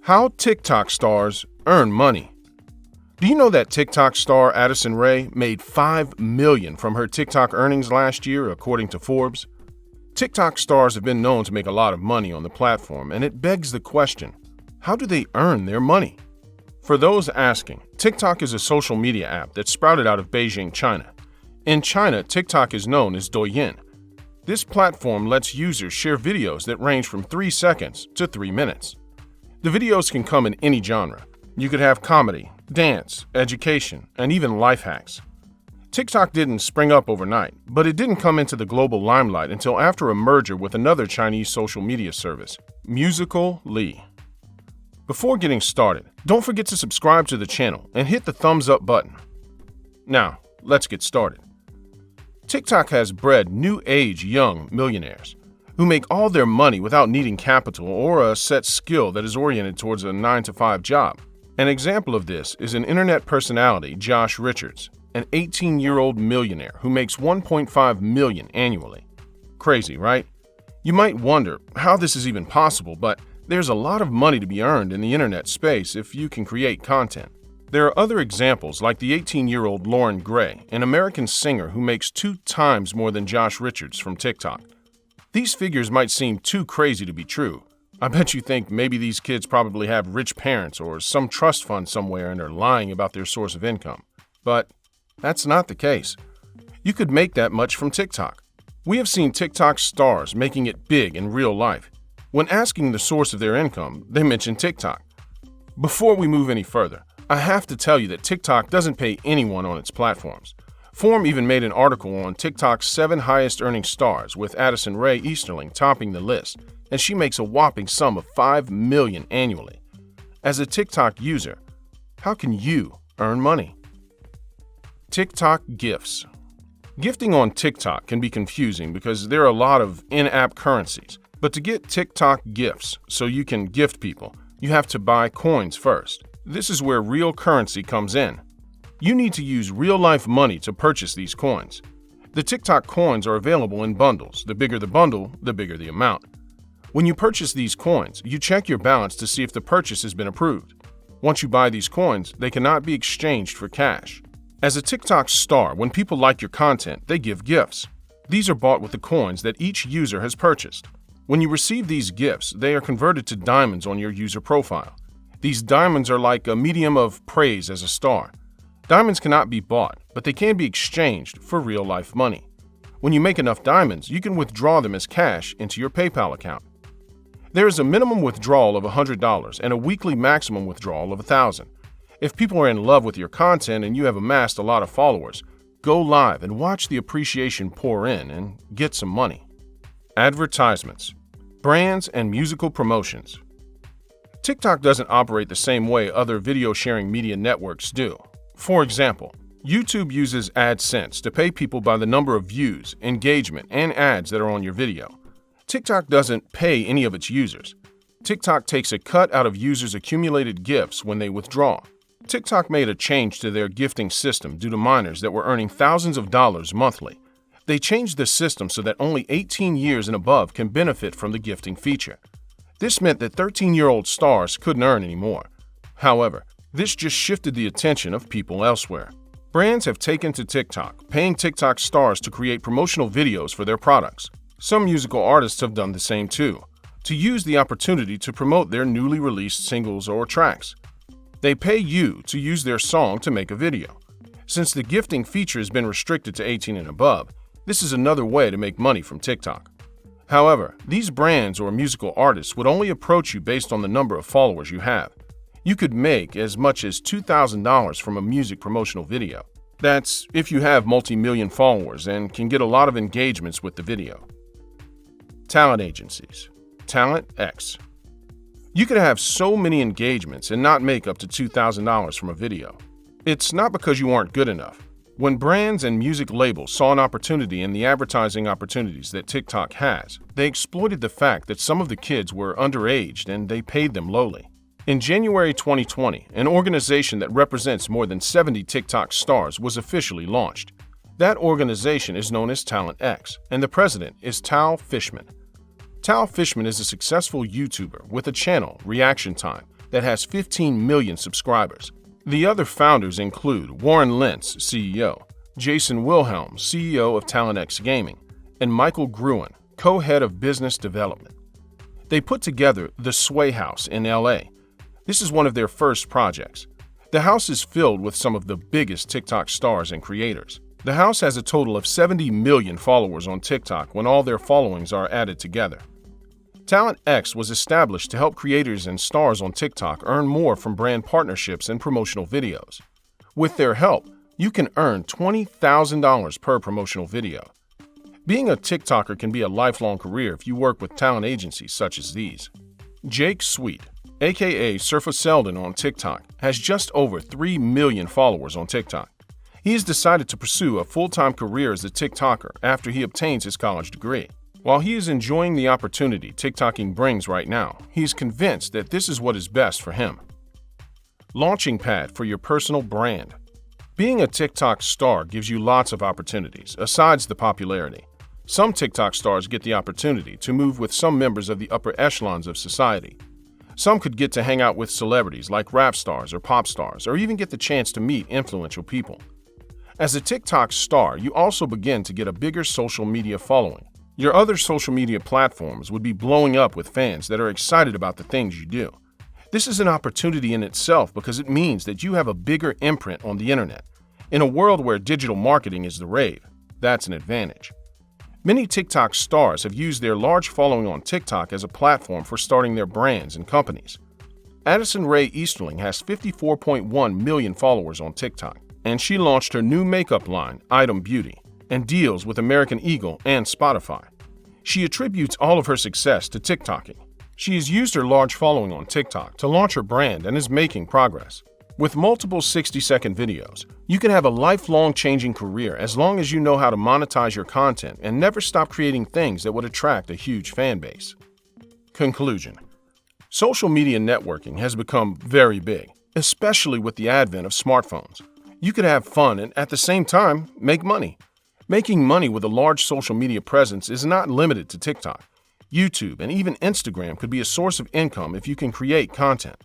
How TikTok stars earn money. Do you know that TikTok star Addison Ray made $5 million from her TikTok earnings last year, according to Forbes? TikTok stars have been known to make a lot of money on the platform, and it begs the question, how do they earn their money? For those asking, TikTok is a social media app that sprouted out of Beijing, China. In China, TikTok is known as Douyin. This platform lets users share videos that range from 3 seconds to 3 minutes. The videos can come in any genre. You could have comedy, dance, education, and even life hacks. TikTok didn't spring up overnight, but it didn't come into the global limelight until after a merger with another Chinese social media service, NewLLuxuryy. Before getting started, don't forget to subscribe to the channel and hit the thumbs up button. Now, let's get started. TikTok has bred new age young millionaires who make all their money without needing capital or a set skill that is oriented towards a 9-to-5 job. An example of this is an internet personality, Josh Richards, an 18-year-old millionaire who makes $1.5 million annually. Crazy, right? You might wonder how this is even possible, but there's a lot of money to be earned in the internet space if you can create content. There are other examples like the 18-year-old Lauren Gray, an American singer who makes 2 times more than Josh Richards from TikTok. These figures might seem too crazy to be true. I bet you think maybe these kids probably have rich parents or some trust fund somewhere and are lying about their source of income. But that's not the case. You could make that much from TikTok. We have seen TikTok stars making it big in real life. When asking the source of their income, they mention TikTok. Before we move any further, I have to tell you that TikTok doesn't pay anyone on its platforms. Forbes even made an article on TikTok's 7 highest earning stars, with Addison Ray Easterling topping the list, and she makes a whopping sum of $5 million annually. As a TikTok user, how can you earn money? TikTok gifts. Gifting on TikTok can be confusing because there are a lot of in-app currencies. But to get TikTok gifts so you can gift people, you have to buy coins first. This is where real currency comes in. You need to use real-life money to purchase these coins. The TikTok coins are available in bundles. The bigger the bundle, the bigger the amount. When you purchase these coins, you check your balance to see if the purchase has been approved. Once you buy these coins, they cannot be exchanged for cash. As a TikTok star, when people like your content, they give gifts. These are bought with the coins that each user has purchased. When you receive these gifts, they are converted to diamonds on your user profile. These diamonds are like a medium of praise as a star. Diamonds cannot be bought, but they can be exchanged for real-life money. When you make enough diamonds, you can withdraw them as cash into your PayPal account. There is a minimum withdrawal of $100 and a weekly maximum withdrawal of $1,000. If people are in love with your content and you have amassed a lot of followers, go live and watch the appreciation pour in and get some money. Advertisements. Brands and musical promotions. TikTok doesn't operate the same way other video sharing media networks do. For example, YouTube uses AdSense to pay people by the number of views, engagement, and ads that are on your video. TikTok doesn't pay any of its users. TikTok takes a cut out of users' accumulated gifts when they withdraw. TikTok made a change to their gifting system due to minors that were earning thousands of dollars monthly. They changed the system so that only 18 years and above can benefit from the gifting feature. This meant that 13-year-old stars couldn't earn anymore. However, this just shifted the attention of people elsewhere. Brands have taken to TikTok, paying TikTok stars to create promotional videos for their products. Some musical artists have done the same too, to use the opportunity to promote their newly released singles or tracks. They pay you to use their song to make a video. Since the gifting feature has been restricted to 18 and above, this is another way to make money from TikTok. However, these brands or musical artists would only approach you based on the number of followers you have. You could make as much as $2,000 from a music promotional video. That's if you have multi-million followers and can get a lot of engagements with the video. Talent agencies. Talent X. You could have so many engagements and not make up to $2,000 from a video. It's not because you aren't good enough. When brands and music labels saw an opportunity in the advertising opportunities that TikTok has, they exploited the fact that some of the kids were underaged and they paid them lowly. In January 2020, an organization that represents more than 70 TikTok stars was officially launched. That organization is known as Talent X, and the president is Tal Fishman. Tal Fishman is a successful YouTuber with a channel, Reaction Time, that has 15 million subscribers. The other founders include Warren Lentz, CEO, Jason Wilhelm, CEO of TalentX Gaming, and Michael Gruen, co-head of business development. They put together the Sway House in LA. This is one of their first projects. The house is filled with some of the biggest TikTok stars and creators. The house has a total of 70 million followers on TikTok when all their followings are added together. TalentX was established to help creators and stars on TikTok earn more from brand partnerships and promotional videos. With their help, you can earn $20,000 per promotional video. Being a TikToker can be a lifelong career if you work with talent agencies such as these. Jake Sweet, aka Surfa Selden on TikTok, has just over 3 million followers on TikTok. He has decided to pursue a full-time career as a TikToker after he obtains his college degree. While he is enjoying the opportunity TikToking brings right now, he is convinced that this is what is best for him. Launching pad for your personal brand. Being a TikTok star gives you lots of opportunities, aside the popularity. Some TikTok stars get the opportunity to move with some members of the upper echelons of society. Some could get to hang out with celebrities like rap stars or pop stars, or even get the chance to meet influential people. As a TikTok star, you also begin to get a bigger social media following. Your other social media platforms would be blowing up with fans that are excited about the things you do. This is an opportunity in itself because it means that you have a bigger imprint on the internet. In a world where digital marketing is the rave, that's an advantage. Many TikTok stars have used their large following on TikTok as a platform for starting their brands and companies. Addison Ray Easterling has 54.1 million followers on TikTok, and she launched her new makeup line, Item Beauty, and deals with American Eagle and Spotify. She attributes all of her success to TikToking. She has used her large following on TikTok to launch her brand and is making progress. With multiple 60-second videos, you can have a lifelong changing career as long as you know how to monetize your content and never stop creating things that would attract a huge fan base. Conclusion. Social media networking has become very big, especially with the advent of smartphones. You could have fun and at the same time make money. Making money with a large social media presence is not limited to TikTok. YouTube and even Instagram could be a source of income if you can create content.